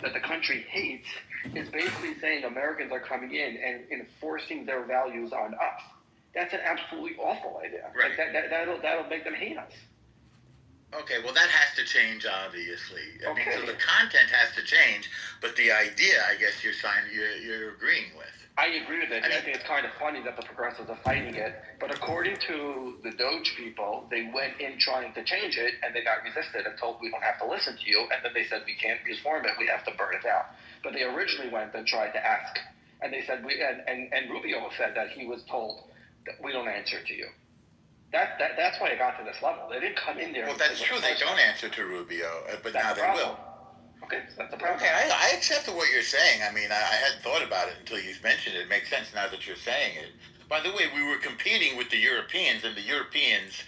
that the country hates is basically saying Americans are coming in and enforcing their values on us. That's an absolutely awful idea. Right. Like that'll make them hate us. Okay, well, that has to change, obviously. I mean, so Okay. the content has to change, but the idea, I guess, you're agreeing with. I agree with it. I think it's kind of funny that the progressives are fighting it. But according to the Doge people, they went in trying to change it, and they got resisted and told, we don't have to listen to you. And then they said, we can't reform it. We have to burn it down. But they originally went and tried to ask. And they said, and Rubio said that he was told, that we don't answer to you. That's why it got to this level. They didn't come in there. Well, that's true. They don't answer to Rubio, but now they will. Okay, that's the problem. Okay, I accept what you're saying. I mean, I hadn't thought about it until you mentioned it. It makes sense now that you're saying it. By the way, we were competing with the Europeans, and the Europeans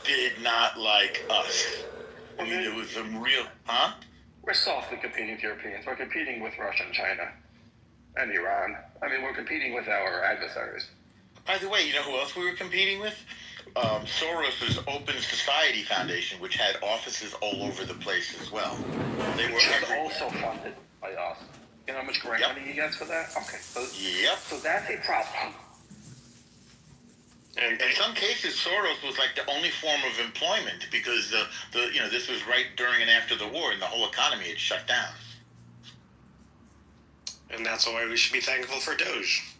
did not like us. I mean, there was some real... Huh? We're softly competing with Europeans. We're competing with Russia and China and Iran. I mean, we're competing with our adversaries. By the way, you know who else we were competing with? Soros's Open Society Foundation, which had offices all over the place as well. They were also funded by us. You know how much grant money he gets for that? Okay. So that's a problem. And in some cases, Soros was like the only form of employment because this was right during and after the war, and the whole economy had shut down. And that's why we should be thankful for Doge.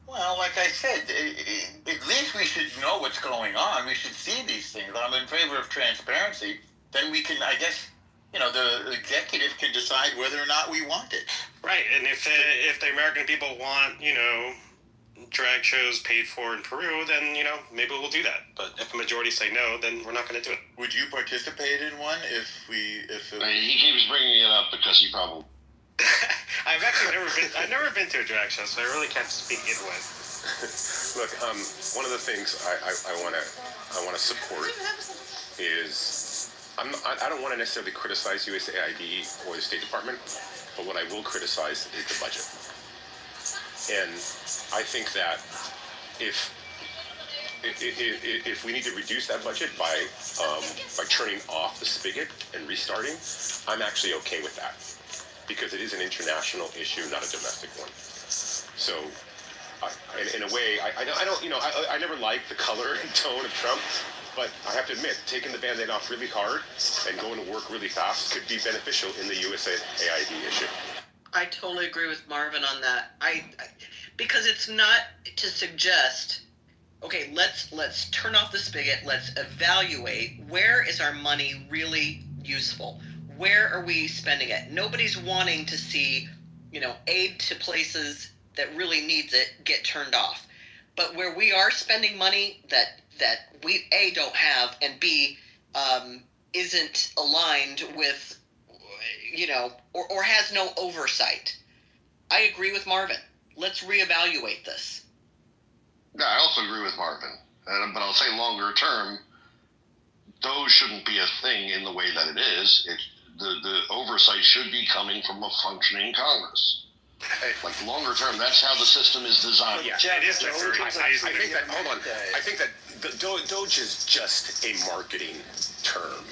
Well, like I said, at least we should know what's going on. We should see these things. I'm in favor of transparency. Then we can, I guess, the executive can decide whether or not we want it. Right, and if the American people want, drag shows paid for in Peru, then, maybe we'll do that. But if the majority say no, then we're not going to do it. Would you participate in one if he keeps bringing it up because he probably... I've never been to a drag show, so I really can't speak either way. Look, one of the things I want to support is I don't want to necessarily criticize USAID or the State Department, but what I will criticize is the budget. And I think that if we need to reduce that budget by turning off the spigot and restarting, I'm actually okay with that. Because it is an international issue, not a domestic one. So, in a way, I never liked the color and tone of Trump, but I have to admit, taking the Band-Aid off really hard and going to work really fast could be beneficial in the USAID issue. I totally agree with Marvin on that. Because it's not to suggest, okay, let's turn off the spigot, let's evaluate where is our money really useful. Where are we spending it? Nobody's wanting to see, aid to places that really needs it get turned off. But where we are spending money that we, A, don't have, and B, isn't aligned with, or has no oversight. I agree with Marvin. Let's reevaluate this. Yeah, I also agree with Marvin. But I'll say longer term, those shouldn't be a thing in the way that it is. The oversight should be coming from a functioning Congress. Like longer term, that's how the system is designed. Oh, yeah, it is. I think that. Hold on. I think that Doge is just a marketing term.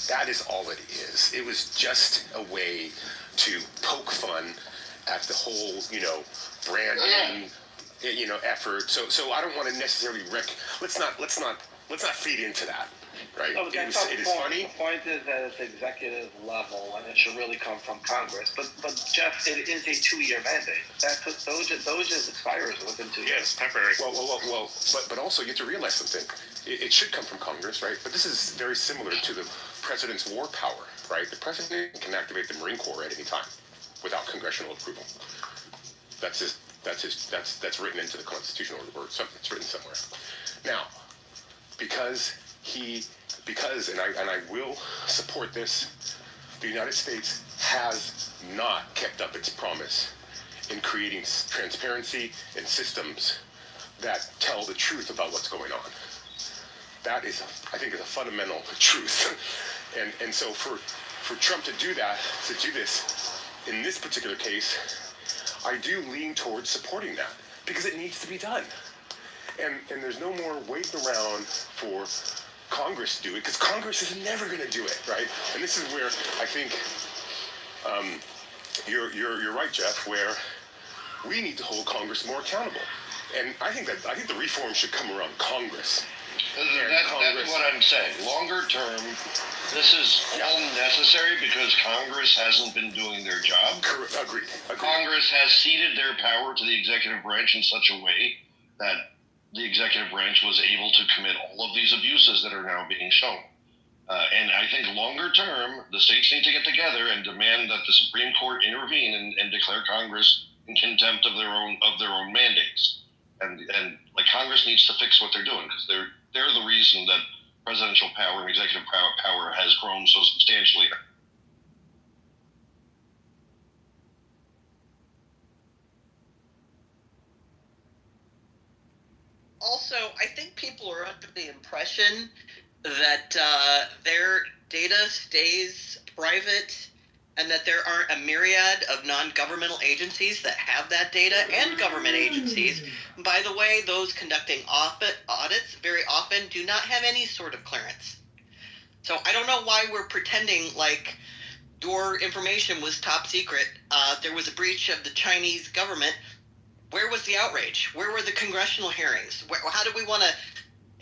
That is all it is. It was just a way to poke fun at the whole, branding, effort. So I don't want to necessarily Let's not feed into that. Right. No, but it is funny. The point is that it's executive level, and it should really come from Congress. But Jeff, it is a 2-year mandate. Doge expires within 2 years. Yes, temporary. Well. But also you have to realize something. It should come from Congress, right? But this is very similar to the president's war power, right? The president can activate the Marine Corps at any time without congressional approval. That's written into the Constitution or something. It's written somewhere. Now, because I will support this, the United States has not kept up its promise in creating transparency and systems that tell the truth about what's going on. That is, I think, is a fundamental truth. And so for Trump to do this in this particular case, I do lean towards supporting that because it needs to be done. And there's no more waiting around for Congress to do it, because Congress is never going to do it, right? And this is where I think You're right, Jeff. Where we need to hold Congress more accountable, and I think the reform should come around Congress. That's what I'm saying. Longer term, this is unnecessary because Congress hasn't been doing their job. Agreed. Congress has ceded their power to the executive branch in such a way that the executive branch was able to commit all of these abuses that are now being shown. And I think longer term, the states need to get together and demand that the Supreme Court intervene and declare Congress in contempt of their own mandates. And like Congress needs to fix what they're doing because they're the reason that presidential power and executive power has grown so substantially. Also, I think people are under the impression that their data stays private and that there aren't a myriad of non-governmental agencies that have that data and government agencies. By the way, those conducting audits very often do not have any sort of clearance. So I don't know why we're pretending like your information was top secret. There was a breach of the Chinese government. Where was the outrage? Where were the congressional hearings? How do we want to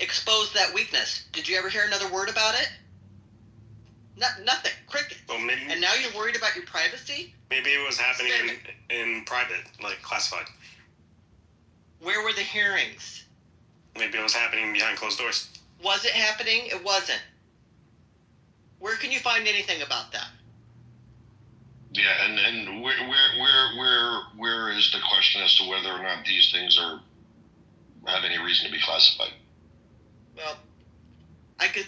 expose that weakness? Did you ever hear another word about it? Nothing. Cricket. Well, maybe, And now you're worried about your privacy? maybe it was happening in private, like classified. Where were the hearings? Maybe it was happening behind closed doors. Was it happening? It wasn't. Where can you find anything about that? Yeah, and where is the question as to whether or not these things have any reason to be classified? Well, I could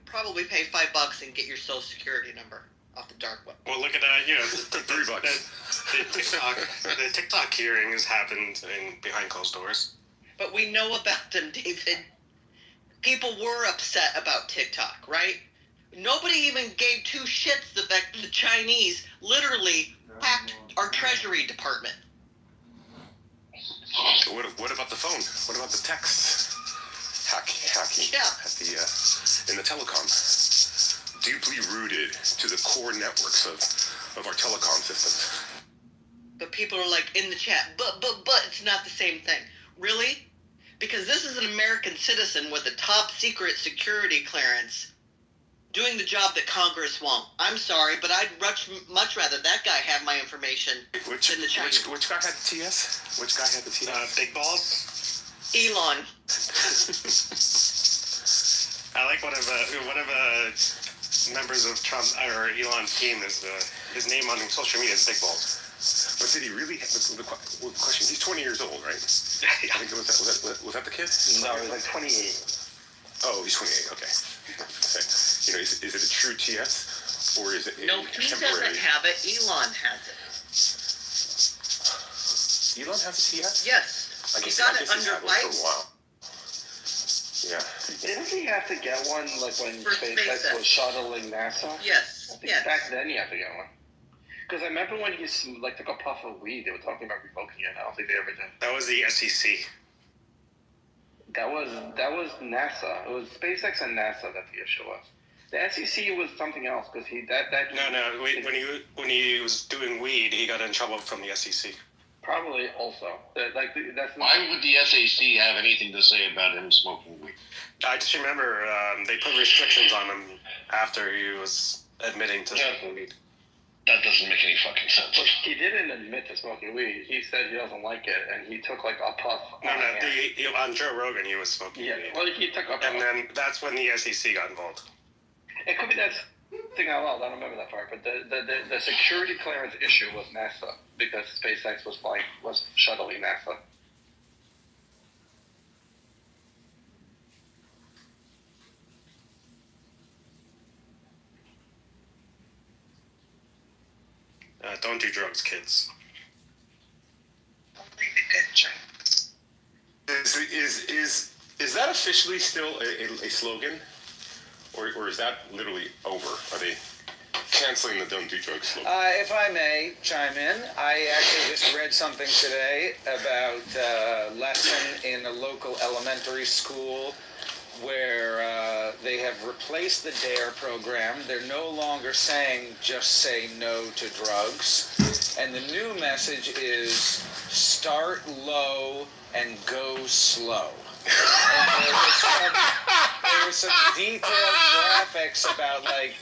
probably pay $5 and get your social security number off the dark web. Well, look at that. You know, the TikTok hearings happened behind closed doors. But we know about them, David. People were upset about TikTok, right? Nobody even gave two shits the fact that the Chinese literally hacked our Treasury Department. What about the phone? What about the texts? Hacking Yeah. in the telecom. Deeply rooted to the core networks of our telecom systems. But people are like in the chat, but it's not the same thing. Really? Because this is an American citizen with a top secret security clearance doing the job that Congress won't. I'm sorry, but I'd much rather that guy have my information than the Chinese. Which guy had the TS? Which guy had the TS? Big balls. Elon. I like one of members of Trump or Elon's team is his name on social media is Big Balls. But did he really? The question. He's 20 years old, right? Yeah. I think was that the kid? No, he was like 28. Oh, he's 28. Okay. You know, is it a true TS or is it No, a he temporary? doesn't have it. Elon has it. Elon has a TS? Yes. He got it under he's had one Biden. for a while. Yeah. Didn't he have to get one like when For SpaceX SpaceX. was shuttling NASA? Yes. I think Yes. back then you had to get one. Because I remember when he like took a puff of weed, they were talking about revoking it. I don't think they ever did. That was the SEC. That was NASA. It was SpaceX and NASA that the issue was. The SEC was something else because No. When he was doing weed, he got in trouble from the SEC. Probably also that's Why would the SAC have anything to say about him smoking weed? I just remember they put restrictions on him after he was admitting to smoking weed. That doesn't make any fucking sense. But he didn't admit to smoking weed. He said he doesn't like it, and he took like a puff. On Joe Rogan, he was smoking Yeah, weed. well, he took a puff. And then that's when the SEC got involved. It could be that thing out loud. I don't remember that part, but the security clearance issue was NASA because SpaceX was shuttling NASA. Don't do drugs, kids. Only the good drugs. Is that officially still a slogan, or is that literally over? Are they canceling the "Don't Do Drugs" slogan? If I may chime in, I actually just read something today about a lesson in a local elementary school where they have replaced the DARE program. They're no longer saying just say no to drugs. And the new message is start low and go slow. And there was some detailed graphics about, like,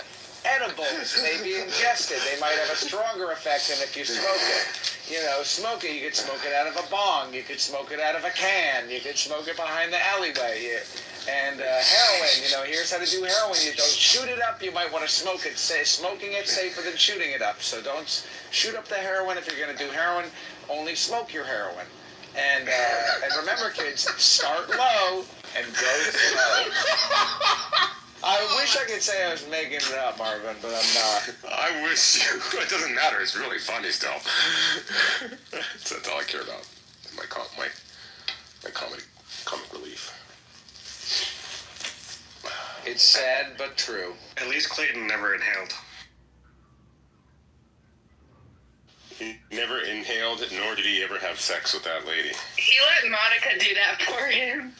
edibles may be ingested. They might have a stronger effect than if you smoke it. You know, smoke it. You could smoke it out of a bong. You could smoke it out of a can. You could smoke it behind the alleyway. And heroin, you know, here's how to do heroin. You don't shoot it up. You might want to smoke it. Smoking it's safer than shooting it up. So don't shoot up the heroin. If you're going to do heroin, only smoke your heroin. And remember, kids, start low and go slow. I wish I could say I was making it up, Marvin, but I'm not. I wish you. It doesn't matter. It's really funny still. That's all I care about. My comic relief. It's sad but true. At least Clayton never inhaled. He never inhaled, nor did he ever have sex with that lady. He let Monica do that for him.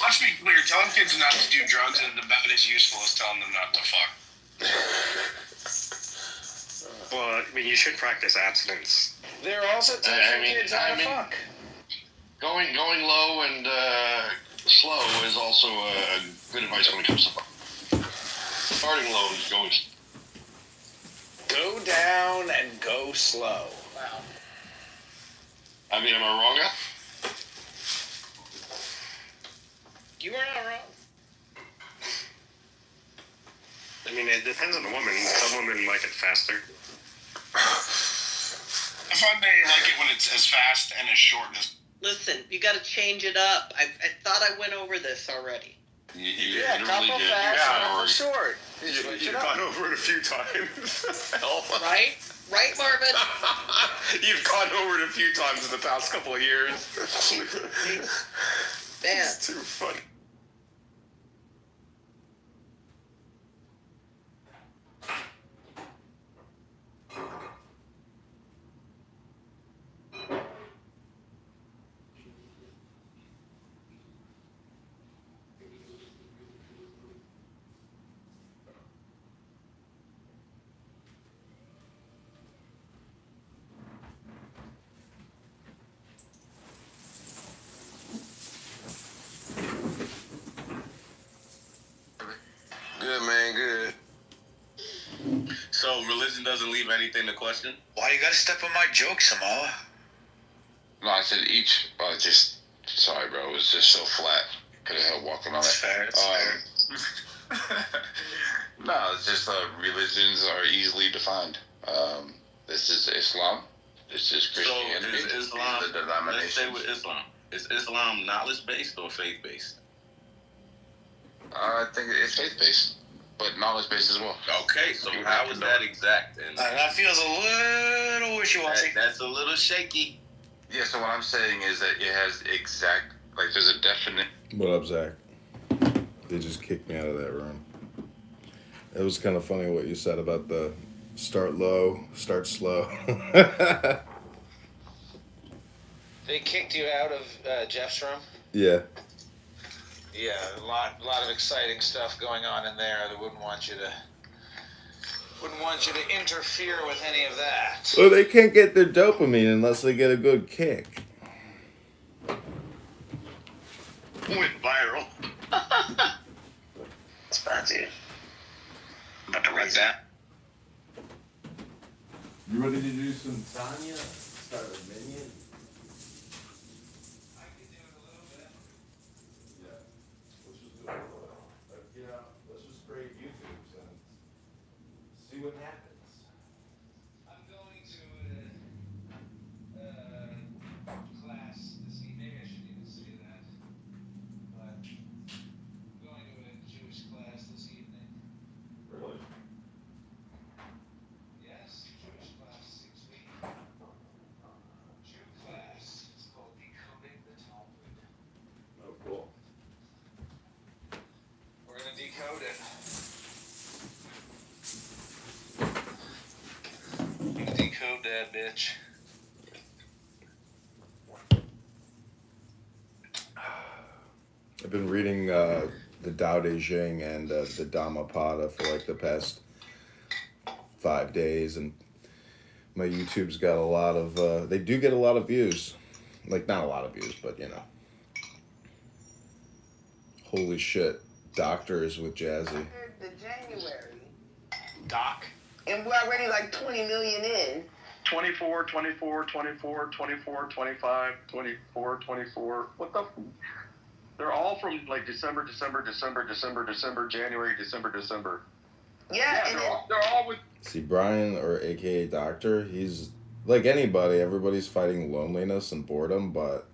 Let's be clear, telling kids not to do drugs is about as useful as telling them not to fuck. Well, I mean, you should practice abstinence. They're also teaching kids how to fuck. Going low and slow is also good advice when it comes to starting low and going. Go down and go slow. Wow. I mean, am I wrong? You are not wrong. I mean, it depends on the woman. Some women like it faster. I find they like it when it's as fast and as short as. Listen, you got to change it up. I thought I went over this already. You Couple literally did. fast, Yeah, couple or- short. Switch it You've up. gone over it a few times. Hell. Right? Right, Marvin? You've gone over it a few times in the past couple of years. Man. It's too funny. Good, man, good. So religion doesn't leave anything to question? Why you gotta step on my joke, Samoa? No, I said each. Just sorry, bro. It was just so flat. Could have helped walking on it. It's fair, it's fair. No, it's just religions are easily defined. This is Islam. This is Christianity. So is Islam, the denominations. let's stay with Islam. Is Islam knowledge-based or faith-based? I think it's faith-based, but knowledge-based as well. Okay, so how is that exact? And That feels a little wishy-washy. that's a little shaky. Yeah, so what I'm saying is that it has exact, like there's a definite. What up, Zach? They just kicked me out of that room. It was kind of funny what you said about the start low, start slow. They kicked you out of Jeff's room? Yeah. Yeah, a lot of exciting stuff going on in there. They wouldn't want you to interfere with any of that. Well, they can't get their dopamine unless they get a good kick. Went viral. It's fancy. About to write that. You ready to do some Tanya? Start a minion? I can do it a little bit. Yeah. Let's just do it. Let's just create YouTubes and see what happens. I'm going to class this evening. Maybe I shouldn't even say that. But I'm going to a Jewish class this evening. Really? Yes, Jewish class, 6 week. Jew class. It's called Decoding the Talmud. Oh, cool. We're gonna decode it. We're gonna decode that bitch. been reading the Tao Te Ching and the Dhammapada for like the past 5 days, and my YouTube's got a lot of. They do get a lot of views, like not a lot of views, but you know. Holy shit! Doctors with Jazzy. The January, Doc. and we're already like 20 million in. 24, 24, 24, 24, 25, 24, 24. What the? They're all from like December, January, December. Yeah, and they're all with. See, Brian, or AKA Doctor, he's like anybody. Everybody's fighting loneliness and boredom, but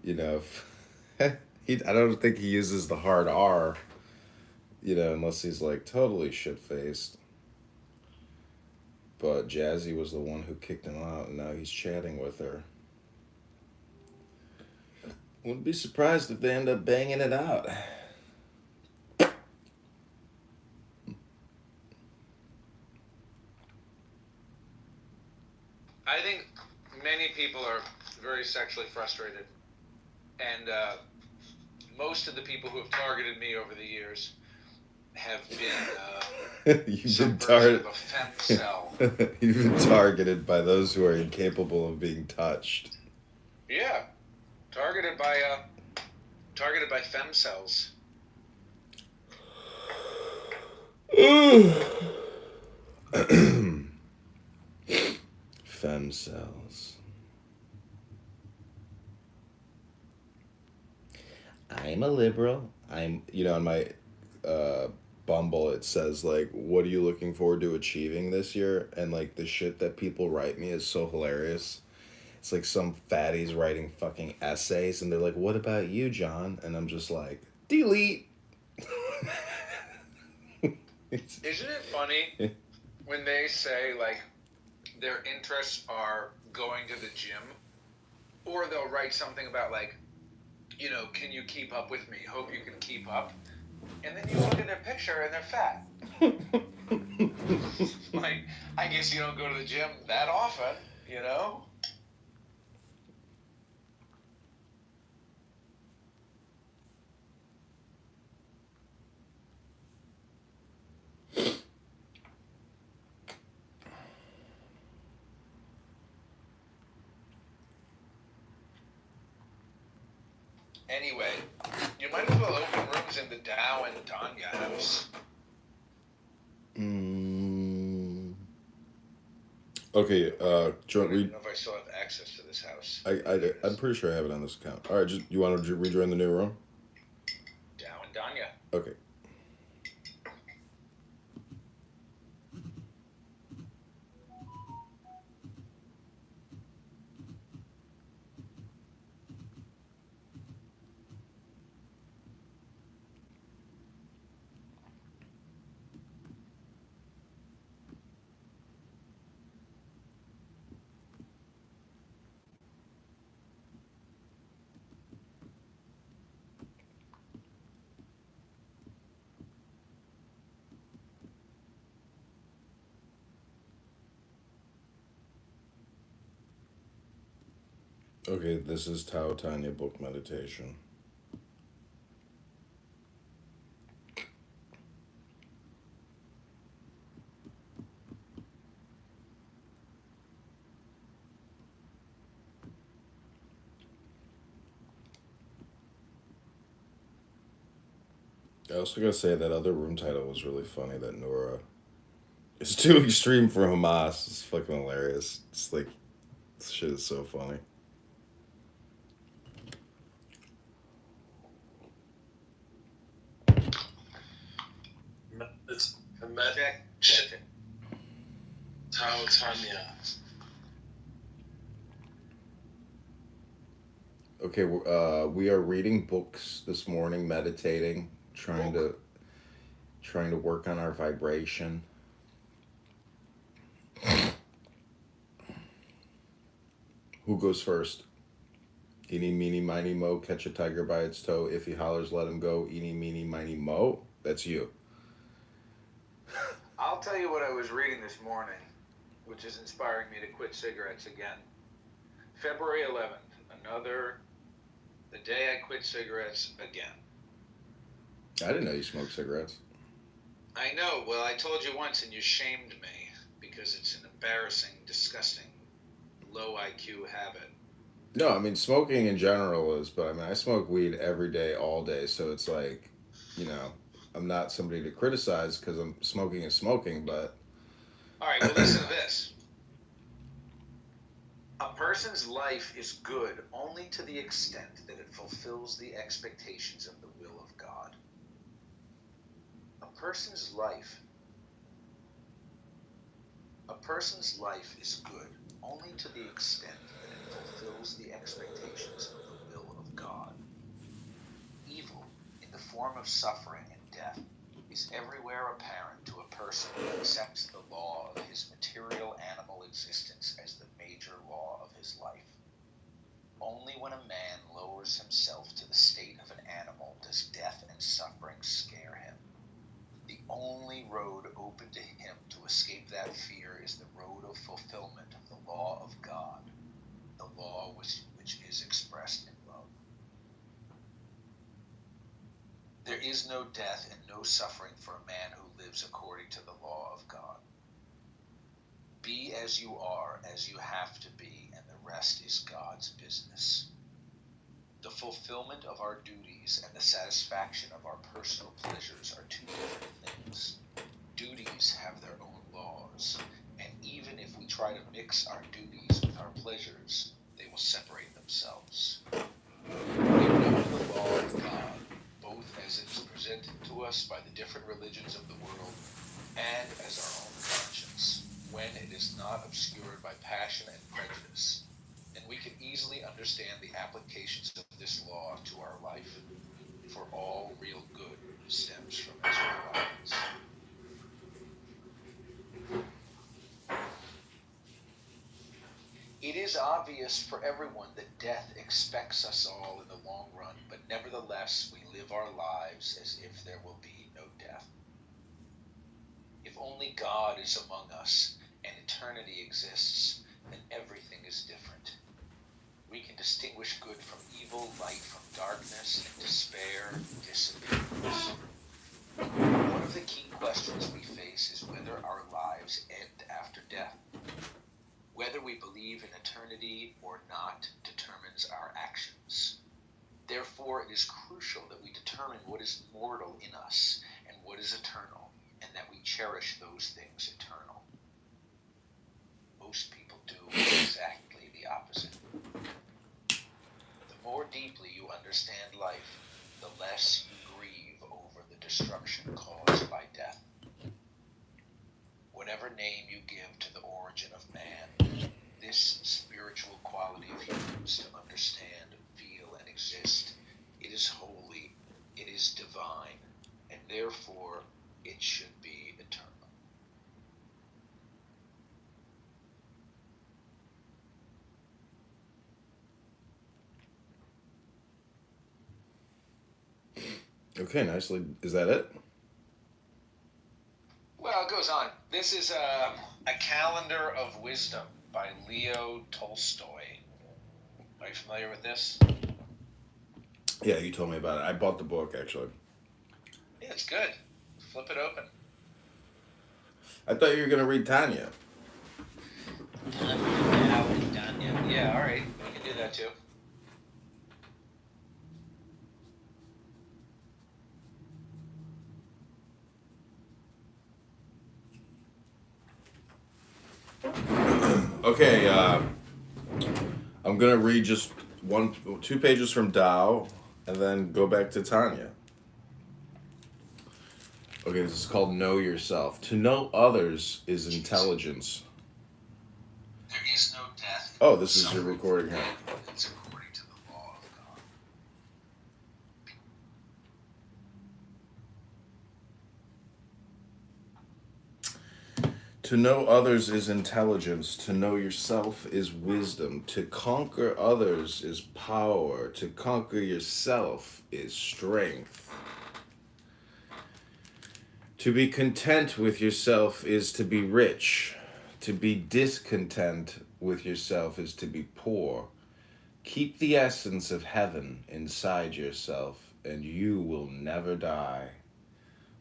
you know, I don't think he uses the hard R. You know, unless he's like totally shit faced. But Jazzy was the one who kicked him out, and now he's chatting with her. Wouldn't be surprised if they end up banging it out. I think many people are very sexually frustrated, and most of the people who have targeted me over the years have been You've been targeted. of a femcell. You've been targeted by those who are incapable of being touched. Yeah, targeted by femcells. Femcells. I'm a liberal. On my Bumble, it says, like, what are you looking forward to achieving this year? And, like, the shit that people write me is so hilarious. It's like some fatties writing fucking essays, and they're like, what about you, John? And I'm just like, delete. Isn't it funny when they say, like, their interests are going to the gym, or they'll write something about, like, you know, can you keep up with me? Hope you can keep up. And then you look at their picture and they're fat. Like, I guess you don't go to the gym that often, you know? Anyway, you might as well open rooms in the Dow and Tanya house. Okay, joint I don't know if I still have access to this house. I'm pretty sure I have it on this account. All right, you want to rejoin the new room? Dow and Danya. Okay. Okay, this is Tao Tanya book meditation. I also gotta say that other room title was really funny. That Nora is too extreme for Hamas. It's fucking hilarious. It's like, this shit is so funny. It's Tao Tanya. Okay, we are reading books this morning, meditating, trying to work on our vibration. Who goes first? Eeny, meeny, miny, mo, catch a tiger by its toe. If he hollers, let him go. Eeny, meeny, miny, mo. That's you. I'll tell you what I was reading this morning, which is inspiring me to quit cigarettes again. February 11th, The day I quit cigarettes again. I didn't know you smoked cigarettes. I know. Well, I told you once and you shamed me because it's an embarrassing, disgusting, low IQ habit. No, I mean smoking in general is, but I mean I smoke weed every day, all day. So it's like, you know, I'm not somebody to criticize because I'm smoking is smoking, but All right, well, listen to this. A person's life is good only to the extent that it fulfills the expectations of the will of God. A person's life is good only to the extent that it fulfills the expectations of the will of God. Evil, in the form of suffering and death, is everywhere apparent to a person who accepts the law of his material animal existence as the major law of his life. Only when a man lowers himself to the state of an animal does death and suffering scare him. The only road open to him to escape that fear is the road of fulfillment of the law of God, the law which is expressed in love. There is no death and no suffering for a man who lives according to the law of God. Be as you are, as you have to be, and the rest is God's business. The fulfillment of our duties and the satisfaction of our personal pleasures are two different things. Duties have their own laws, and even if we try to mix our duties with our pleasures, they will separate themselves. We know the law of God, both as it is presented to us by the different religions of the world and as our own conscience, when it is not obscured by passion and prejudice. And we can easily understand the applications of this law to our life, for all real good stems from its requirements. It is obvious for everyone that death expects us all in the long run, but nevertheless we live our lives as if there will be no death. If only God is among us and eternity exists, then everything is different. We can distinguish good from evil, light from darkness, and despair disappears. One of the key questions we face is whether our lives end after death. Whether we believe in eternity or not determines our actions. Therefore, it is crucial that we determine what is mortal in us and what is eternal, and that we cherish those things eternal. Most people do exactly the opposite. The more deeply you understand life, the less you grieve over the destruction caused by death. Whatever name you give to the origin of man, this spiritual quality of humans to understand, feel, and exist, it is holy, it is divine, and therefore it should be eternal. okay, nicely. Is that it? Well, it goes on. This is a Calendar of Wisdom by Leo Tolstoy. Are you familiar with this? Yeah, you told me about it. I bought the book actually. Yeah, it's good. Flip it open. I thought you were gonna read Tanya. Yeah, all right. We can do that too. Okay, I'm gonna read just 2 pages from Tao, and then go back to Tanya. Okay, this is called Know Yourself. To know others is intelligence. There is no death. Oh, this is your recording here. It's according to the law of God. To know others is intelligence. To know yourself is wisdom. To conquer others is power. To conquer yourself is strength. To be content with yourself is to be rich. To be discontent with yourself is to be poor. Keep the essence of heaven inside yourself, and you will never die.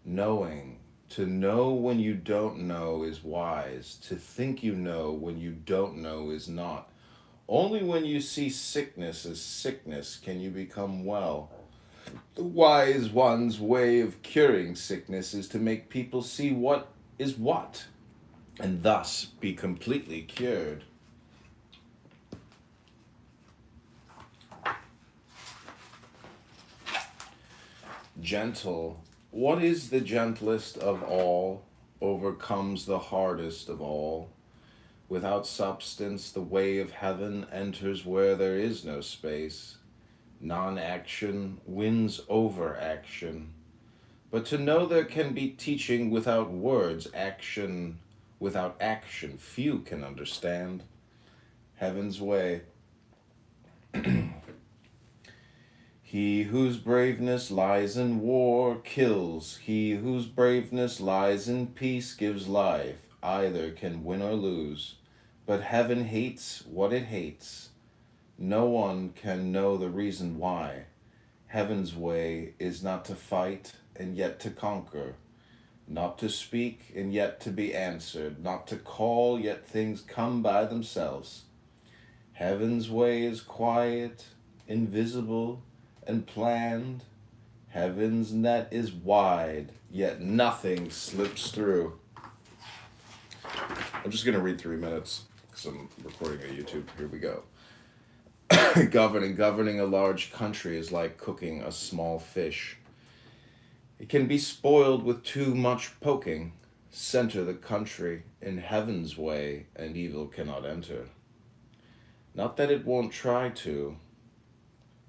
Knowing, to know when you don't know is wise. To think you know when you don't know is not. Only when you see sickness as sickness can you become well. The wise one's way of curing sickness is to make people see what is what, and thus be completely cured. Gentle, what is the gentlest of all, overcomes the hardest of all. Without substance, the way of heaven enters where there is no space. Non-action wins over action. But to know there can be teaching without words, action without action, few can understand. Heaven's way. He whose braveness lies in war kills. He whose braveness lies in peace gives life. Either can win or lose. But heaven hates what it hates. No one can know the reason why. Heaven's way is not to fight and yet to conquer. Not to speak and yet to be answered. Not to call yet things come by themselves. Heaven's way is quiet, invisible, and planned. Heaven's net is wide, yet nothing slips through. I'm just going to read 3 minutes because I'm recording on YouTube. Here we go. Governing a large country is like cooking a small fish. It can be spoiled with too much poking. Center the country in heaven's way, and evil cannot enter. Not that it won't try to,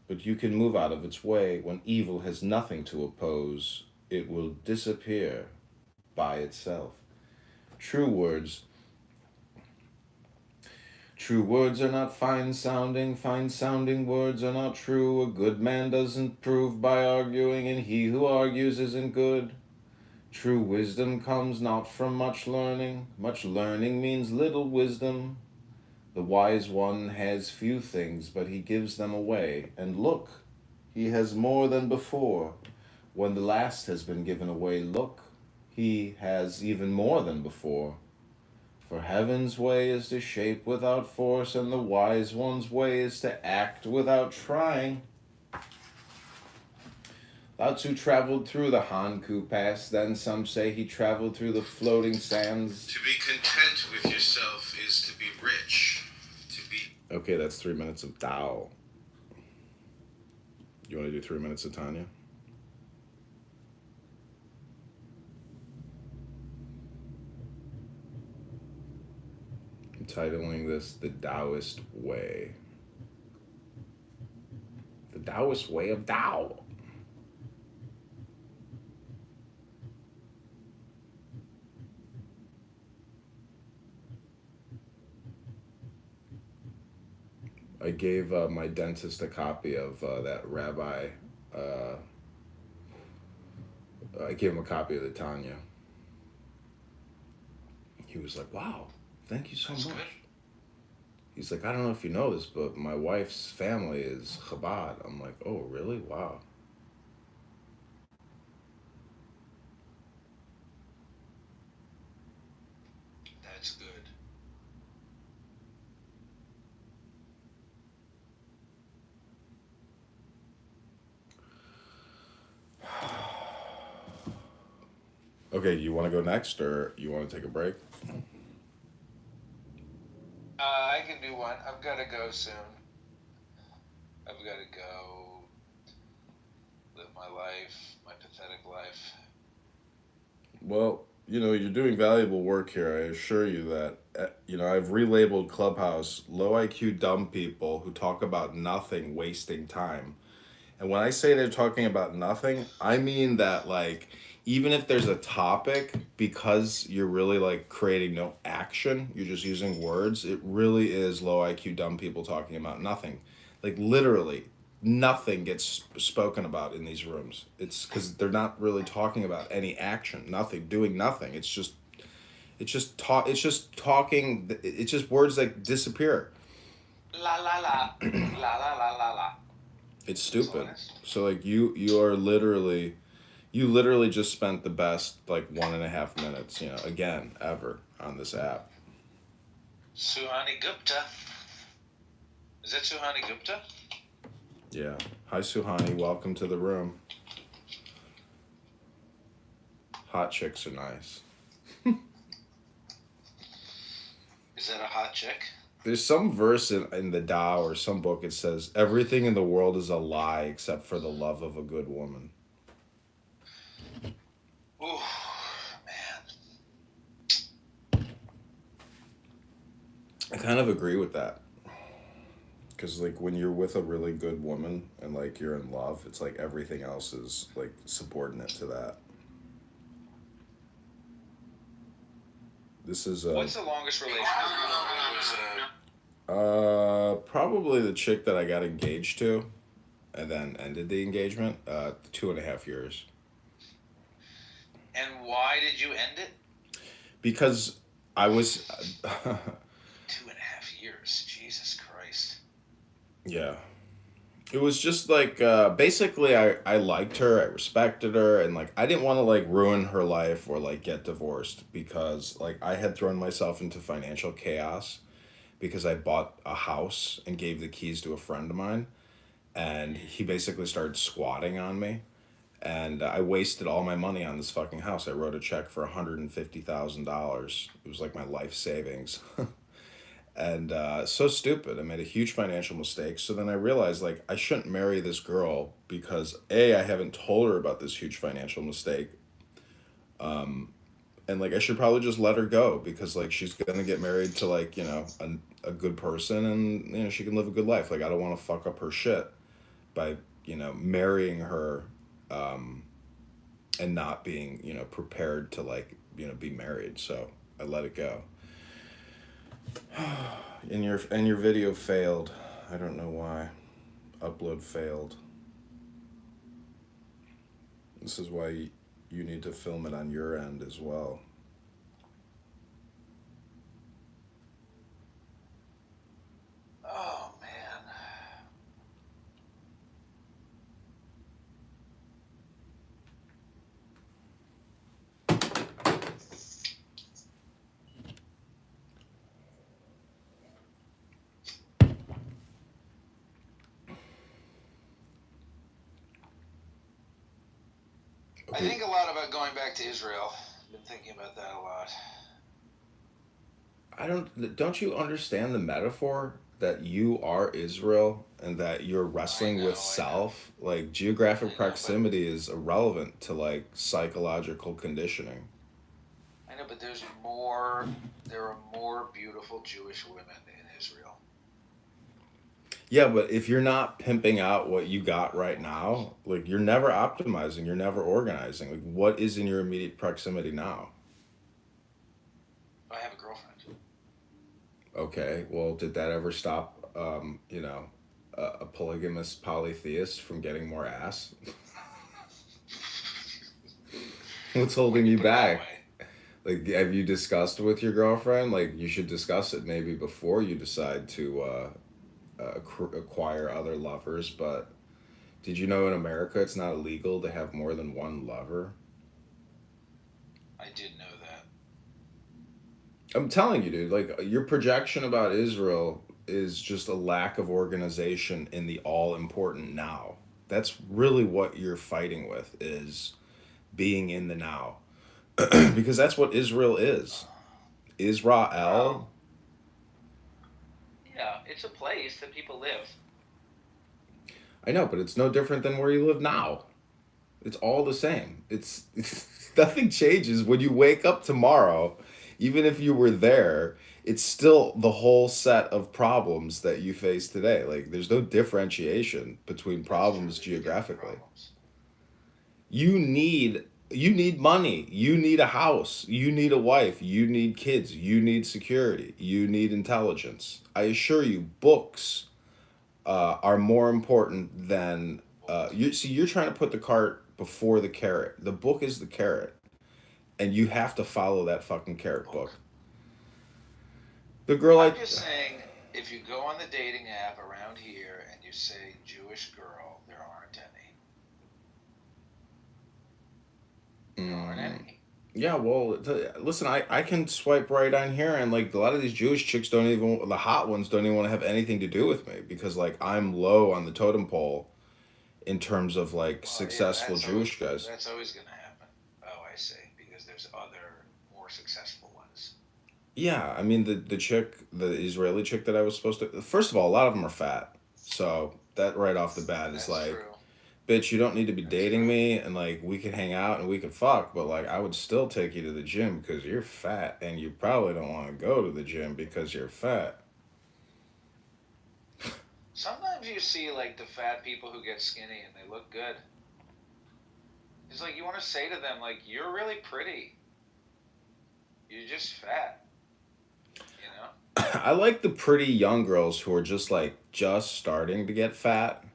but you can move out of its way. When evil has nothing to oppose, it will disappear by itself. True words are not fine-sounding words are not true. A good man doesn't prove by arguing, and he who argues isn't good. True wisdom comes not from much learning means little wisdom. The wise one has few things, but he gives them away, and look, he has more than before. When the last has been given away, look, he has even more than before. For heaven's way is to shape without force, and the wise one's way is to act without trying. Lao Tzu traveled through the Hankou Pass, then some say he traveled through the floating sands. To be content with yourself is to be rich. Okay, that's 3 minutes of Tao. You want to do 3 minutes of Tanya? I'm titling this The Taoist Way. The Taoist Way of Tao. I gave my dentist a copy of that rabbi. I gave him a copy of the Tanya. He was like, wow, thank you so much. Good. He's like, I don't know if you know this, but my wife's family is Chabad. I'm like, oh, really? Wow. That's good. Okay, do you want to go next, or you want to take a break? I can do one. I've got to go soon. I've got to go live my life, my pathetic life. Well, you're doing valuable work here. I assure you that. I've relabeled Clubhouse low IQ dumb people who talk about nothing, wasting time. And when I say they're talking about nothing, I mean that, like, even if there's a topic, because you're really, like, creating no action, you're just using words, it really is low IQ dumb people talking about nothing. Like, literally, nothing gets spoken about in these rooms. It's because they're not really talking about any action, nothing, doing nothing. It's just talking, it's just words that disappear. La la la. La la la la la. It's stupid. So like you are literally, you literally just spent the best like 1.5 minutes, again ever on this app. Suhani Gupta. Is that Suhani Gupta? Yeah. Hi Suhani, welcome to the room. Hot chicks are nice. Is that a hot chick? There's some verse in the Tao or some book, it says, everything in the world is a lie except for the love of a good woman. Ooh, man. I kind of agree with that. Because, like, when you're with a really good woman and, like, you're in love, it's like everything else is, like, subordinate to that. This is What's the longest relationship? probably the chick that I got engaged to and then ended the engagement, 2.5 years. And why did you end it? Because I was 2.5 years. Jesus Christ. Yeah. It was just like basically I liked her, I respected her, and like I didn't want to like ruin her life or like get divorced because like I had thrown myself into financial chaos because I bought a house and gave the keys to a friend of mine, and he basically started squatting on me, and I wasted all my money on this fucking house. I wrote a check for $150,000. It was like my life savings. And so stupid. I made a huge financial mistake. So then I realized like I shouldn't marry this girl because A, I haven't told her about this huge financial mistake. And like I should probably just let her go because like she's gonna get married to like, a good person, and she can live a good life. Like I don't want to fuck up her shit by, marrying her and not being, prepared to like, be married. So I let it go. And your video failed. I don't know why. Upload failed. This is why you need to film it on your end as well. Oh, man. I think a lot about going back to Israel. I've been thinking about that a lot. Don't you understand the metaphor that you are Israel and that you're wrestling with self? Like geographic proximity is irrelevant to like psychological conditioning. I know, but there are more beautiful Jewish women in Israel. Yeah, but if you're not pimping out what you got right now, like you're never optimizing, you're never organizing. Like what is in your immediate proximity now? I have a girlfriend. Okay, well, did that ever stop, a polygamous polytheist from getting more ass? What's holding you back? Like, have you discussed with your girlfriend? Like, you should discuss it maybe before you decide to acquire other lovers. But did you know in America it's not illegal to have more than one lover? I did know that. I'm telling you, dude, like your projection about Israel is just a lack of organization in the all important now. That's really what you're fighting with, is being in the now. Because that's what Israel is. Israel. Yeah, it's a place that people live. I know, but it's no different than where you live now. It's all the same. It's nothing changes when you wake up tomorrow. Even if you were there, it's still the whole set of problems that you face today. Like, there's no differentiation between problems geographically. You need money. You need a house. You need a wife. You need kids. You need security. You need intelligence. I assure you, books are more important than you're trying to put the cart before the carrot. The book is the carrot. And you have to follow that fucking carrot book. The girl I'm just saying, if you go on the dating app around here and you say Jewish girl, there aren't any. There aren't any. Yeah, well, listen, I can swipe right on here, and like a lot of these Jewish chicks don't even, the hot ones don't even want to have anything to do with me because like I'm low on the totem pole in terms of like successful Jewish guys. That's always going to happen. Oh, I see. Because there's other more successful ones. Yeah, I mean the chick, the Israeli chick that I was supposed to. First of all, a lot of them are fat, so that right off the bat is like, true. bitch, you don't need to be dating me, and like we could hang out and we could fuck, but like I would still take you to the gym because you're fat, and you probably don't want to go to the gym because you're fat. Sometimes you see like the fat people who get skinny and they look good. It's like you want to say to them like, you're really pretty. You're just fat. You know? I like the pretty young girls who are just like just starting to get fat,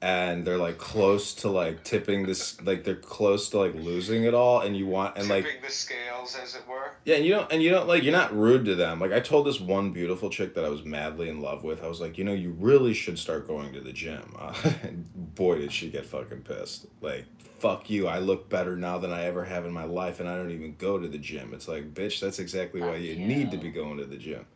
and they're like close to like tipping this, like they're close to like losing it all, and you want and like Tipping the scales, as it were. yeah, and you don't like, you're not rude to them. Like I told this one beautiful chick that I was madly in love with, I was like, you really should start going to the gym. And boy, did she get fucking pissed. Like, fuck you, I look better now than I ever have in my life, and I don't even go to the gym. It's like, bitch, that's exactly why you need to be going to the gym.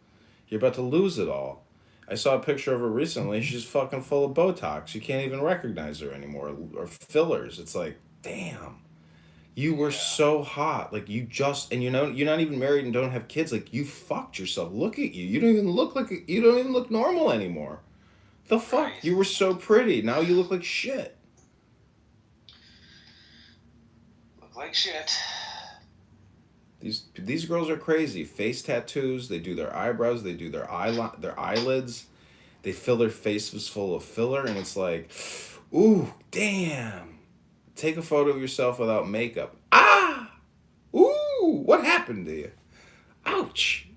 You're about to lose it all. I saw a picture of her recently. She's fucking full of Botox. You can't even recognize her anymore. Or fillers. It's like, damn. You were so hot. Like, you just... And you're not even married and don't have kids. Like, you fucked yourself. Look at you. You don't even look like... You don't even look normal anymore. The fuck? Right. You were so pretty. Now you look like shit. Look like shit. These girls are crazy. Face tattoos. They do their eyebrows. They do their eyelids. They fill their faces full of filler, and it's like, ooh, damn. Take a photo of yourself without makeup. Ah! Ooh, what happened to you? Ouch.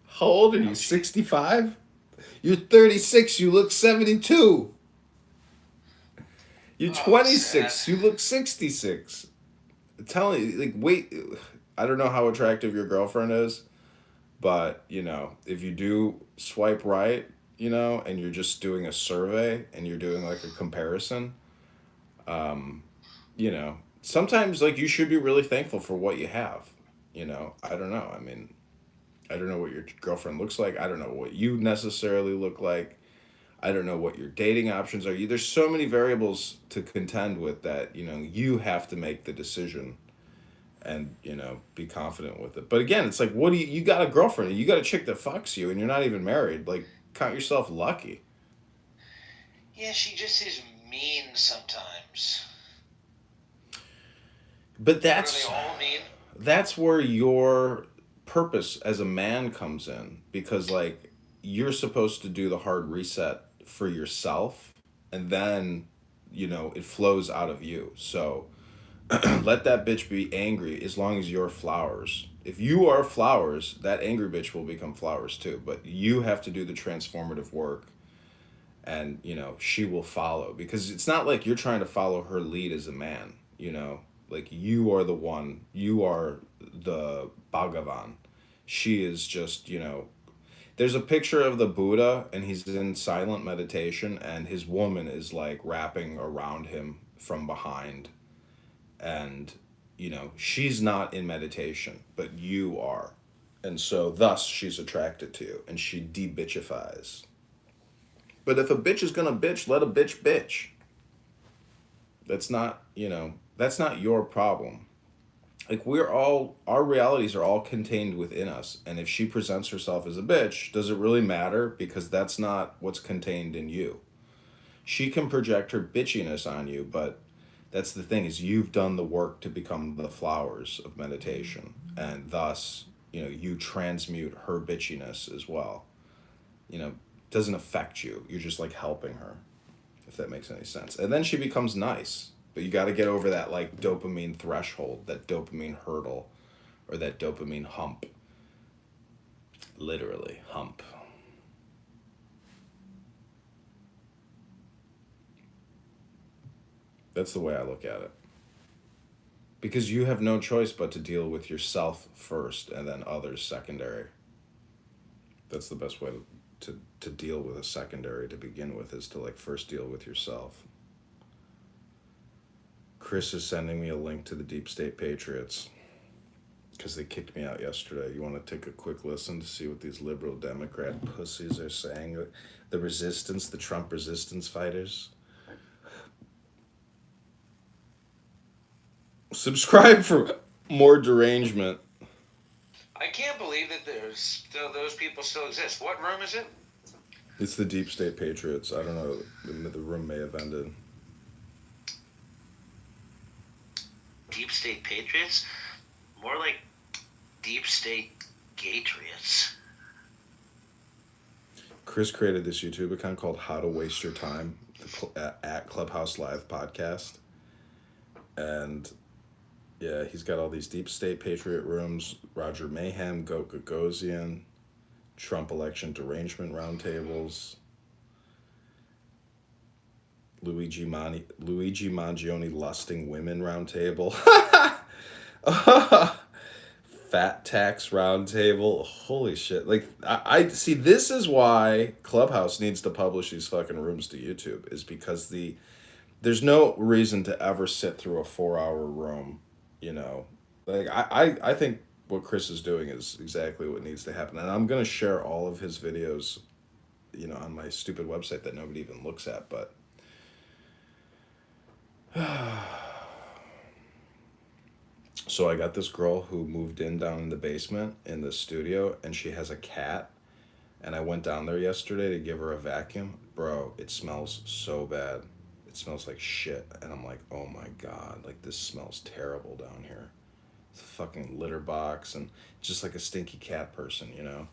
How old are you? 65? You're 36. You look 72. You're 26. You look 66. I'm telling you, like, wait. I don't know how attractive your girlfriend is, but, if you do swipe right, and you're just doing a survey and you're doing like a comparison, sometimes like you should be really thankful for what you have. I don't know. I mean, I don't know what your girlfriend looks like. I don't know what you necessarily look like. I don't know what your dating options are. There's so many variables to contend with that, you have to make the decision and, be confident with it. But again, it's like, you got a girlfriend, you got a chick that fucks you, and you're not even married. Like, count yourself lucky. Yeah, she just is mean sometimes. But that's... Are they all mean? That's where your purpose as a man comes in, because like you're supposed to do the hard reset for yourself, and then it flows out of you. So let that bitch be angry as long as you're flowers. If you are flowers, that angry bitch will become flowers too, but you have to do the transformative work, and she will follow, because it's not like you're trying to follow her lead as a man. Like, you are the one, you are the Bhagavan. She is just, there's a picture of the Buddha, and he's in silent meditation, and his woman is like wrapping around him from behind. And, she's not in meditation, but you are. And so thus she's attracted to you, and she de-bitchifies. But if a bitch is gonna bitch, let a bitch bitch. That's not, that's not your problem. Like, our realities are all contained within us. And if she presents herself as a bitch, does it really matter? Because that's not what's contained in you. She can project her bitchiness on you, but that's the thing, is you've done the work to become the flowers of meditation. And thus, you transmute her bitchiness as well. It doesn't affect you. You're just like helping her, if that makes any sense. And then she becomes nice. But you got to get over that like dopamine threshold, that dopamine hurdle, or that dopamine hump. Literally, hump. That's the way I look at it. Because you have no choice but to deal with yourself first and then others secondary. That's the best way to deal with a secondary to begin with is to like first deal with yourself. Chris is sending me a link to the Deep State Patriots because they kicked me out yesterday. You want to take a quick listen to see what these liberal Democrat pussies are saying? The resistance, the Trump resistance fighters. Subscribe for more derangement. I can't believe that there's still those people still exist. What room is it? It's the Deep State Patriots. I don't know. The room may have ended. Deep State Patriots? More like Deep State Gatriots. Chris created this YouTube account called How to Waste Your Time at Clubhouse Live podcast. And yeah, he's got all these Deep State Patriot rooms, Roger Mayhem, Goat Gagosian, Trump election derangement roundtables, Luigi Mangione lusting women roundtable, fat tax roundtable. Holy shit! Like I see. This is why Clubhouse needs to publish these fucking rooms to YouTube. Is because there's no reason to ever sit through a 4-hour room. You know, like I think what Chris is doing is exactly what needs to happen, and I'm gonna share all of his videos, you know, on my stupid website that nobody even looks at, but. So I got this girl who moved in down in the basement in the studio, and she has a cat, and I went down there yesterday to give her a vacuum. Bro, it smells so bad. It smells like shit, and I'm like, oh my god, like this smells terrible down here. It's a fucking litter box and just like a stinky cat person, you know?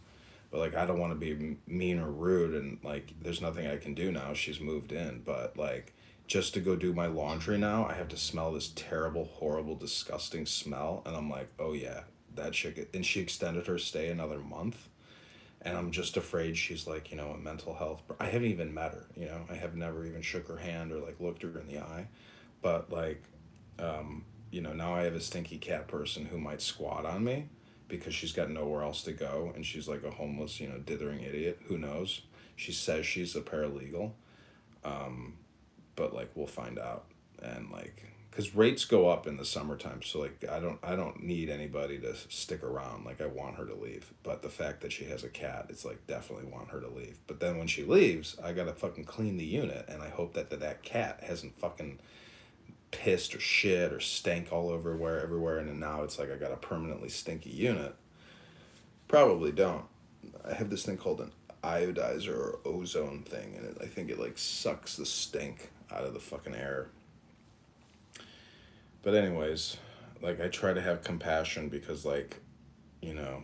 But like I don't want to be mean or rude, and like there's nothing I can do now. She's moved in, but like just to go do my laundry now, I have to smell this terrible, horrible, disgusting smell, and I'm like, oh yeah, that chick. And she extended her stay another month, and I'm just afraid she's like, you know, a mental health. I haven't even met her, you know. I have never even shook her hand or like looked her in the eye, but like, you know, now I have a stinky cat person who might squat on me because she's got nowhere else to go, and she's like a homeless, you know, dithering idiot. Who knows? She says she's a paralegal. But like we'll find out, and like because rates go up in the summertime, so like I don't need anybody to stick around. Like I want her to leave, but the fact that she has a cat, it's like definitely want her to leave. But then when she leaves, I gotta fucking clean the unit, and I hope that cat hasn't fucking pissed or shit or stank all over everywhere, and then now it's like I got a permanently stinky unit. Probably don't. I have this thing called an iodizer or ozone thing, and I think it like sucks the stink out of the fucking air. But anyways, like I try to have compassion because like, you know,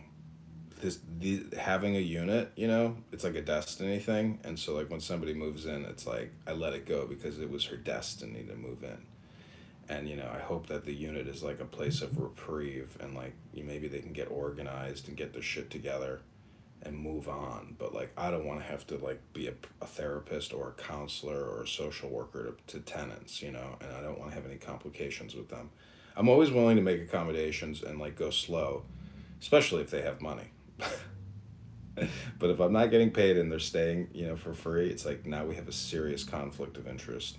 having a unit, you know, it's like a destiny thing, and so like when somebody moves in, it's like I let it go because it was her destiny to move in. And you know, I hope that the unit is like a place of reprieve, and like maybe they can get organized and get their shit together and move on. But like I don't want to have to like be a therapist or a counselor or a social worker to tenants, you know, and I don't want to have any complications with them. I'm always willing to make accommodations and like go slow, especially if they have money. But if I'm not getting paid and they're staying, you know, for free, it's like now we have a serious conflict of interest.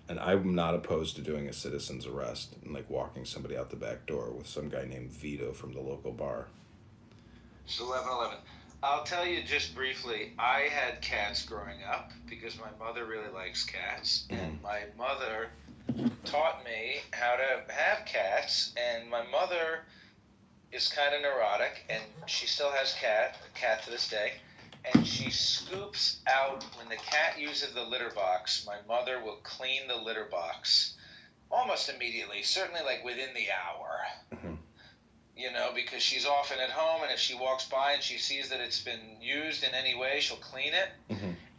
And I'm not opposed to doing a citizen's arrest and like walking somebody out the back door with some guy named Vito from the local bar. It's 11:11. I'll tell you just briefly, I had cats growing up because my mother really likes cats, and my mother taught me how to have cats, and my mother is kind of neurotic, and she still has a cat to this day, and she scoops out, when the cat uses the litter box, my mother will clean the litter box almost immediately, certainly like within the hour. You know, because she's often at home, and if she walks by and she sees that it's been used in any way, she'll clean it.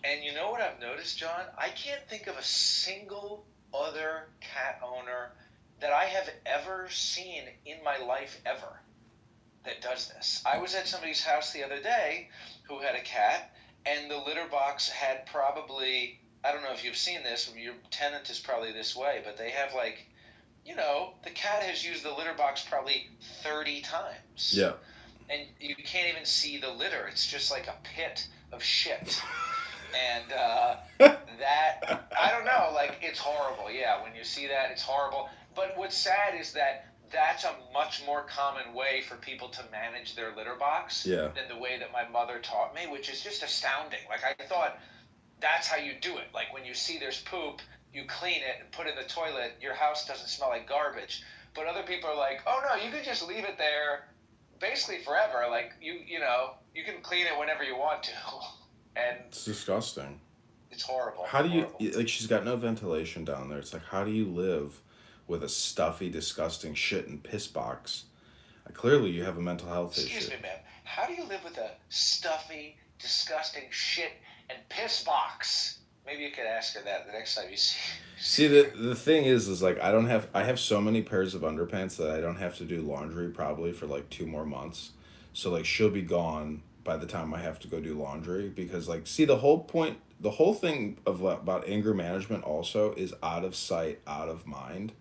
And you know what I've noticed, John? I can't think of a single other cat owner that I have ever seen in my life ever that does this. I was at somebody's house the other day who had a cat, and the litter box had probably, I don't know if you've seen this, your tenant is probably this way, but they have like, you know, the cat has used the litter box probably 30 times. Yeah. And you can't even see the litter. It's just like a pit of shit. And that, I don't know, like, it's horrible. Yeah, when you see that, it's horrible. But what's sad is that that's a much more common way for people to manage their litter box Yeah. than the way that my mother taught me, which is just astounding. Like, I thought that's how you do it. Like, when you see there's poop, you clean it and put it in the toilet. Your house doesn't smell like garbage. But other people are like, oh, no, you can just leave it there basically forever. Like, you know, you can clean it whenever you want to. And It's disgusting. it's horrible. How do you, like, she's got no ventilation down there. It's like, how do you live with a stuffy, disgusting shit and piss box? Clearly, you have a mental health issue. Excuse me, ma'am. How do you live with a stuffy, disgusting shit and piss box? Maybe you could ask her that the next time you see her. See, the thing is like, I have so many pairs of underpants that I don't have to do laundry probably for like 2 more months. So like, she'll be gone by the time I have to go do laundry, because like, see, the whole thing about anger management also is out of sight, out of mind.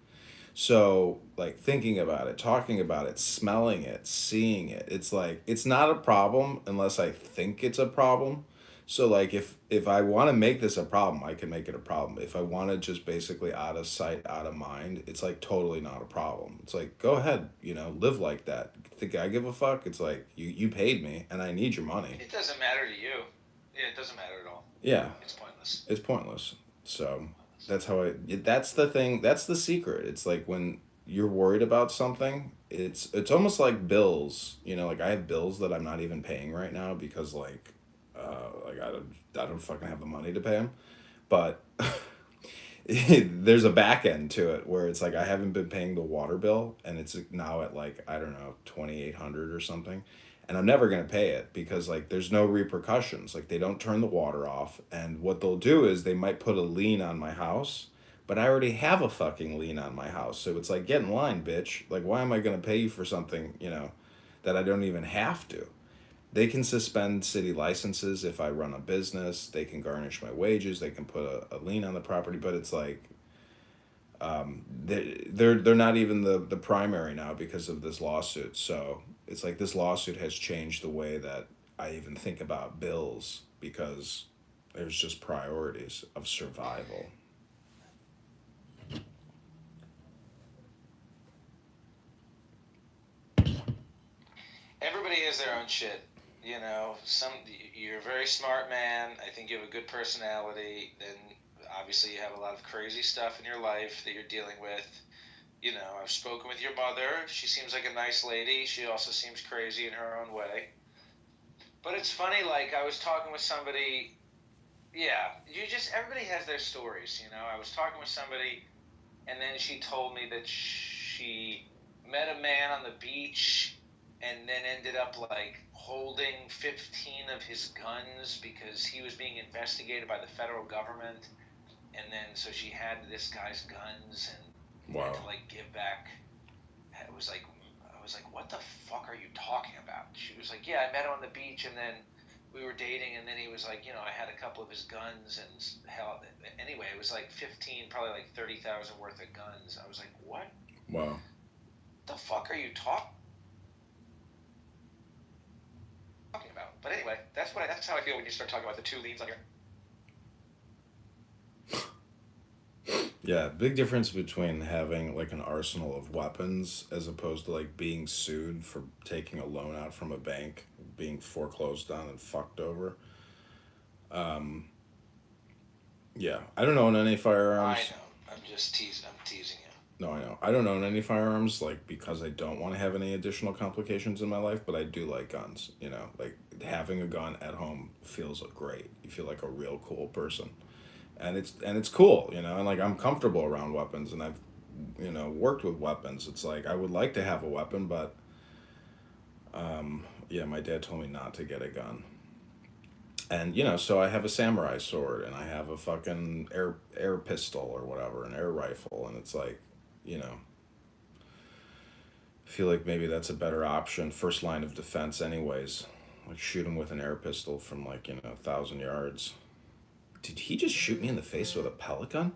So like, thinking about it, talking about it, smelling it, seeing it, it's like, it's not a problem unless I think it's a problem. So like, if I want to make this a problem, I can make it a problem. If I want to just basically out of sight, out of mind, it's like totally not a problem. It's like, go ahead, you know, live like that. Think I give a fuck? It's like, you paid me and I need your money. It doesn't matter to you. Yeah, it doesn't matter at all. Yeah. It's pointless. It's pointless. So that's how that's the thing. That's the secret. It's like, when you're worried about something, it's almost like bills. You know, like, I have bills that I'm not even paying right now because like I don't fucking have the money to pay them. But there's a back end to it where it's like, I haven't been paying the water bill and it's now at like, I don't know, 2,800 or something. And I'm never going to pay it because like, there's no repercussions. Like, they don't turn the water off. And what they'll do is they might put a lien on my house, but I already have a fucking lien on my house. So it's like, get in line, bitch. Like, why am I going to pay you for something, you know, that I don't even have to? They can suspend city licenses if I run a business. They can garnish my wages. They can put a lien on the property. But it's like, they're not even the primary now because of this lawsuit. So it's like, this lawsuit has changed the way that I even think about bills, because there's just priorities of survival. Everybody has their own shit. You know, you're a very smart man. I think you have a good personality. Then obviously you have a lot of crazy stuff in your life that you're dealing with. You know, I've spoken with your mother. She seems like a nice lady. She also seems crazy in her own way. But it's funny, like, I was talking with somebody. Yeah, everybody has their stories, you know. I was talking with somebody, and then she told me that she met a man on the beach and then ended up like holding 15 of his guns because he was being investigated by the federal government. And then so she had this guy's guns and had to like give back. I was like, what the fuck are you talking about? She was like, yeah, I met him on the beach and then we were dating, and then he was like, you know, I had a couple of his guns, and hell, anyway, it was like 15, probably like 30,000 worth of guns. I was like, what? Wow. The fuck are you talking about? But anyway, that's how I feel when you start talking about the 2 liens on your. Yeah, big difference between having like an arsenal of weapons as opposed to like being sued for taking a loan out from a bank, being foreclosed on and fucked over. Yeah, I don't own any firearms. I know. I'm just teasing. I'm teasing you. No, I know. I don't own any firearms, like, because I don't want to have any additional complications in my life, but I do like guns, you know? Like, having a gun at home feels great. You feel like a real cool person. And it's cool, you know? And, like, I'm comfortable around weapons, and I've, you know, worked with weapons. It's like, I would like to have a weapon, but, yeah, my dad told me not to get a gun. And, you know, so I have a samurai sword, and I have a fucking air pistol or whatever, an air rifle, and it's like, you know, I feel like maybe that's a better option, first line of defense anyways. Like, shoot him with an air pistol from, like, you know, 1,000 yards. Did he just shoot me in the face with a pellet gun?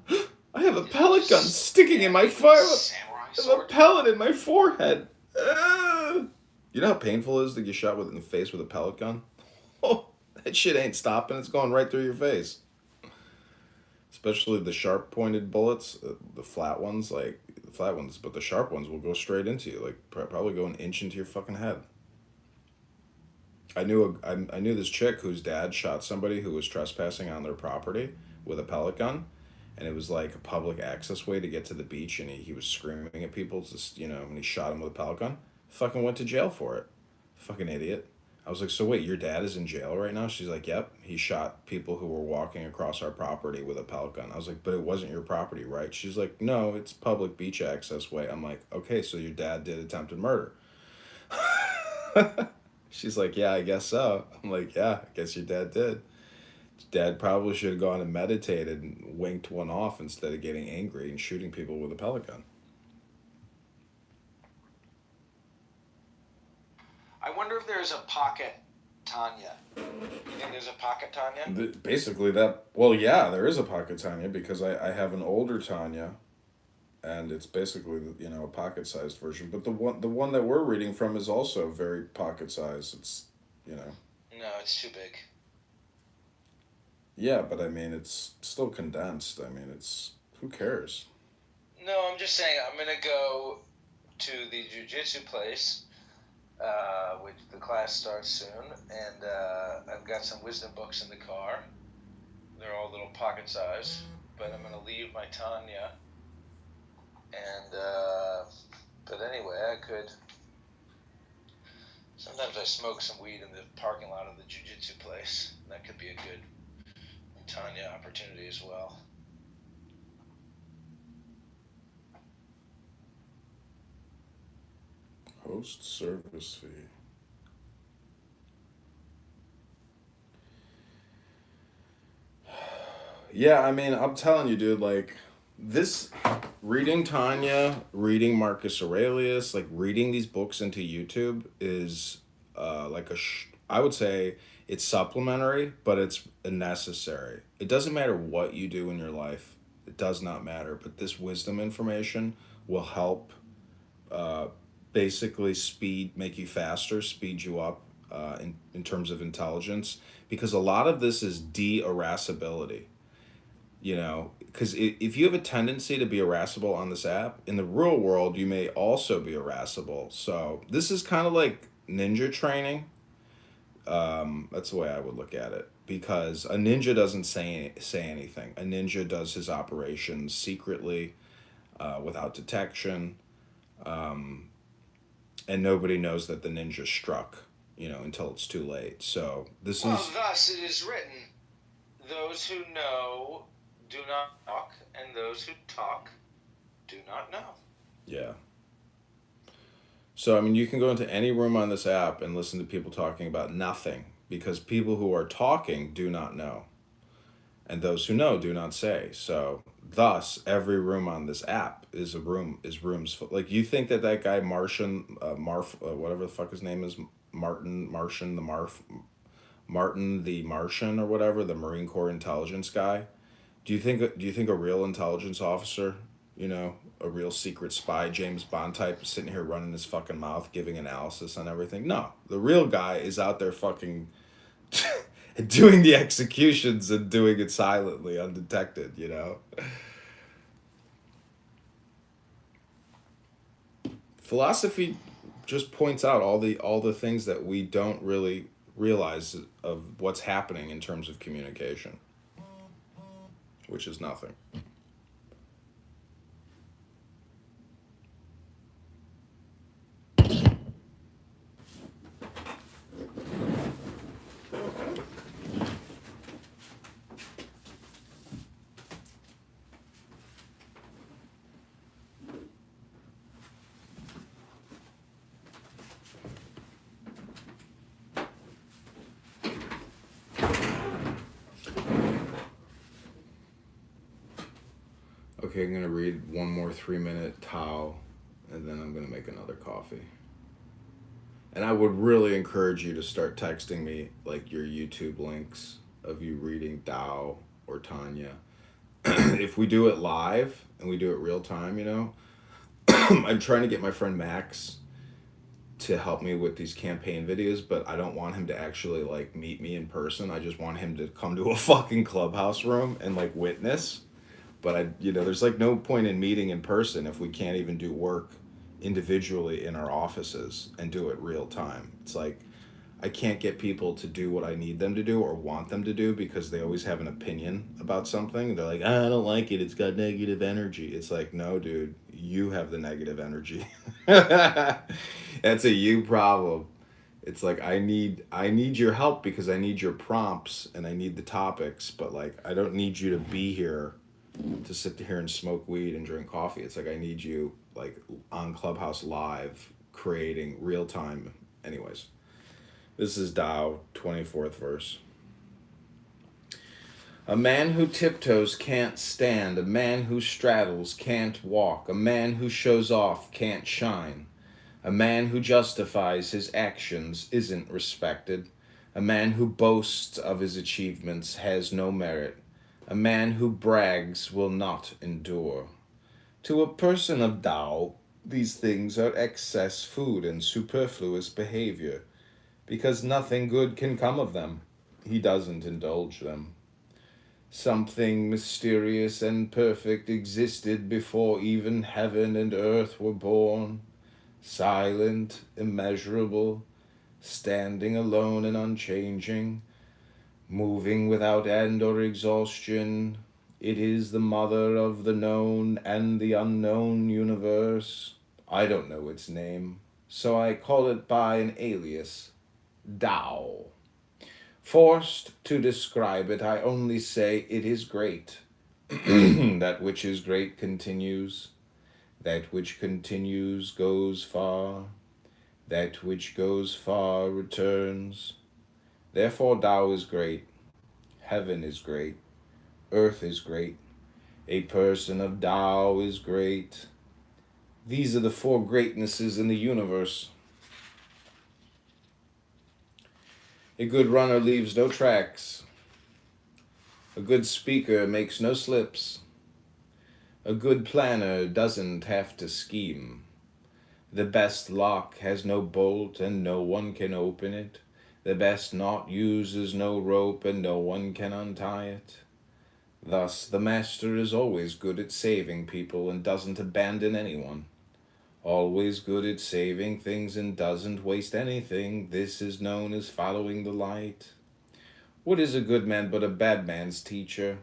I have a pellet gun sticking in my fire. I have a pellet in my forehead. You know how painful it is to get shot in the face with a pellet gun? Oh, That shit ain't stopping. It's going right through your face. Especially the sharp pointed bullets, the flat ones, but the sharp ones will go straight into you, like probably go an inch into your fucking head. I knew this chick whose dad shot somebody who was trespassing on their property with a pellet gun, and it was like a public access way to get to the beach, and he was screaming at people, just and he shot him with a pellet gun. Fucking went to jail for it. Fucking idiot. I was like, so wait, your dad is in jail right now? She's like, yep. He shot people who were walking across our property with a pellet gun. I was like, but it wasn't your property, right? She's like, no, it's public beach access way. I'm like, okay, so your dad did attempted murder. She's like, yeah, I guess so. I'm like, yeah, I guess your dad did. Dad probably should have gone and meditated and winked one off instead of getting angry and shooting people with a pellet gun. I wonder if there's a pocket Tanya. You think there's a pocket Tanya? Basically that, well, yeah, there is a pocket Tanya because I have an older Tanya, and it's basically a pocket-sized version. But the one that we're reading from is also very pocket-sized. It's No, it's too big. Yeah, but I mean it's still condensed. I mean who cares? No, I'm just saying I'm gonna go to the jiu-jitsu place, which the class starts soon, and I've got some wisdom books in the car. They're all little pocket size, but I'm gonna leave my Tanya. And but anyway, I could. Sometimes I smoke some weed in the parking lot of the jiu-jitsu place. That could be a good Tanya opportunity as well. Host service fee. Yeah, I mean, I'm telling you, dude, like, this, reading Tanya, reading Marcus Aurelius, like, reading these books into YouTube is, I would say it's supplementary, but it's necessary. It doesn't matter what you do in your life. It does not matter, but this wisdom information will help, basically make you faster, speed you up, in terms of intelligence, because a lot of this is de-irascibility. Because if you have a tendency to be irascible on this app, in the real world, you may also be irascible. So this is kind of like ninja training. That's the way I would look at it. Because a ninja doesn't say anything. A ninja does his operations secretly, without detection. And nobody knows that the ninja struck, until it's too late. So this is... thus it is written, those who know do not talk, and those who talk do not know. Yeah. So, I mean, you can go into any room on this app and listen to people talking about nothing, because people who are talking do not know. And those who know do not say. So, thus, every room on this app is rooms full. Like, you think that guy Martian, whatever the fuck his name is, Martin the Martian or whatever, the Marine Corps intelligence guy, do you think a real intelligence officer, a real secret spy, James Bond type, is sitting here running his fucking mouth, giving analysis on everything? No. The real guy is out there fucking doing the executions and doing it silently, undetected, Philosophy just points out all the things that we don't really realize of what's happening in terms of communication, which is nothing. Okay, I'm going to read one more 3-minute Tao, and then I'm going to make another coffee. And I would really encourage you to start texting me, like, your YouTube links of you reading Tao or Tanya. If we do it live, and we do it real time, I'm trying to get my friend Max to help me with these campaign videos, but I don't want him to actually like meet me in person. I just want him to come to a fucking clubhouse room and like witness. But there's like no point in meeting in person if we can't even do work individually in our offices and do it real time. It's like I can't get people to do what I need them to do or want them to do because they always have an opinion about something. They're like, I don't like it. It's got negative energy. It's like, no, dude, you have the negative energy. That's a you problem. It's like I need your help because I need your prompts and I need the topics, but like I don't need you to be here to sit here and smoke weed and drink coffee. It's like I need you like on Clubhouse Live creating real time. Anyways, this is Tao, 24th verse. A man who tiptoes can't stand, a man who straddles can't walk, a man who shows off can't shine, a man who justifies his actions isn't respected, a man who boasts of his achievements has no merit, a man who brags will not endure. To a person of Tao, these things are excess food and superfluous behavior, because nothing good can come of them. He doesn't indulge them. Something mysterious and perfect existed before even heaven and earth were born, silent, immeasurable, standing alone and unchanging, moving without end or exhaustion. It is the mother of the known and the unknown universe. I don't know its name, so I call it by an alias, Tao. Forced to describe it, I only say it is great. That which is great continues. That which continues goes far. That which goes far returns. Therefore Tao is great. Heaven is great. Earth is great. A person of Tao is great. These are the four greatnesses in the universe. A good runner leaves no tracks. A good speaker makes no slips. A good planner doesn't have to scheme. The best lock has no bolt and no one can open it. The best knot uses no rope and no one can untie it. Thus, the master is always good at saving people and doesn't abandon anyone. Always good at saving things and doesn't waste anything. This is known as following the light. What is a good man but a bad man's teacher?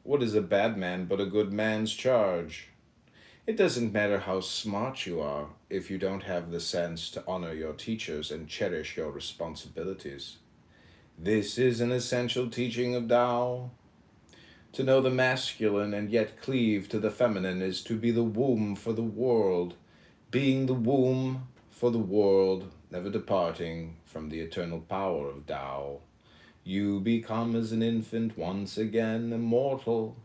What is a bad man but a good man's charge? It doesn't matter how smart you are if you don't have the sense to honor your teachers and cherish your responsibilities. This is an essential teaching of Tao. To know the masculine and yet cleave to the feminine is to be the womb for the world, being the womb for the world, never departing from the eternal power of Tao. You become as an infant once again immortal.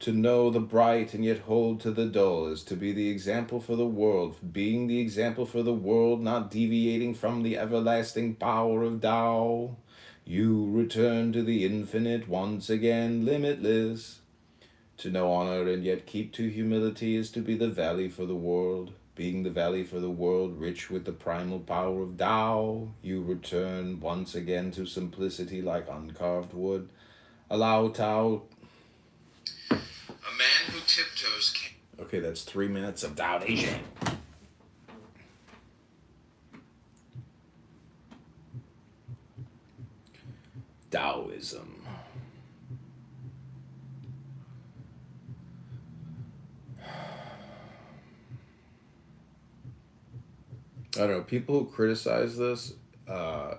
To know the bright and yet hold to the dull is to be the example for the world, being the example for the world, not deviating from the everlasting power of Tao. You return to the infinite once again, limitless. To know honor and yet keep to humility is to be the valley for the world, being the valley for the world, rich with the primal power of Tao. You return once again to simplicity like uncarved wood. Allow Tao. A man who tiptoes can't. Okay, that's 3 minutes of Tao Te Ching. Taoism. I don't know, people who criticize this,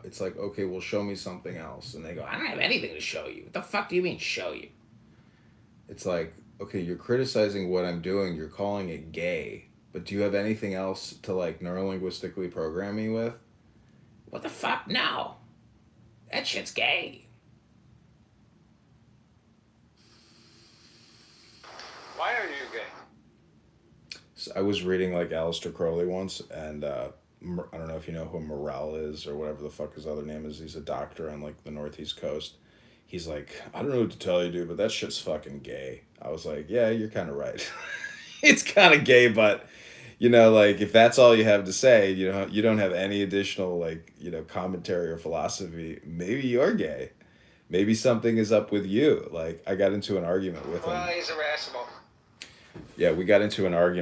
it's like, okay, well, show me something else. And they go, I don't have anything to show you. What the fuck do you mean, show you? It's like, okay, you're criticizing what I'm doing, you're calling it gay, but do you have anything else to, like, neurolinguistically program me with? What the fuck? No. That shit's gay. Why are you gay? So I was reading, like, Aleister Crowley once, and I don't know if you know who Morel is or whatever the fuck his other name is. He's a doctor on, like, the Northeast Coast. He's like, I don't know what to tell you, dude, but that shit's fucking gay. I was like, yeah, you're kind of right. It's kind of gay, but you know, like if that's all you have to say, you don't have any additional like, commentary or philosophy, maybe you're gay. Maybe something is up with you. Like I got into an argument with him. Well, he's irascible. Yeah, we got into an argument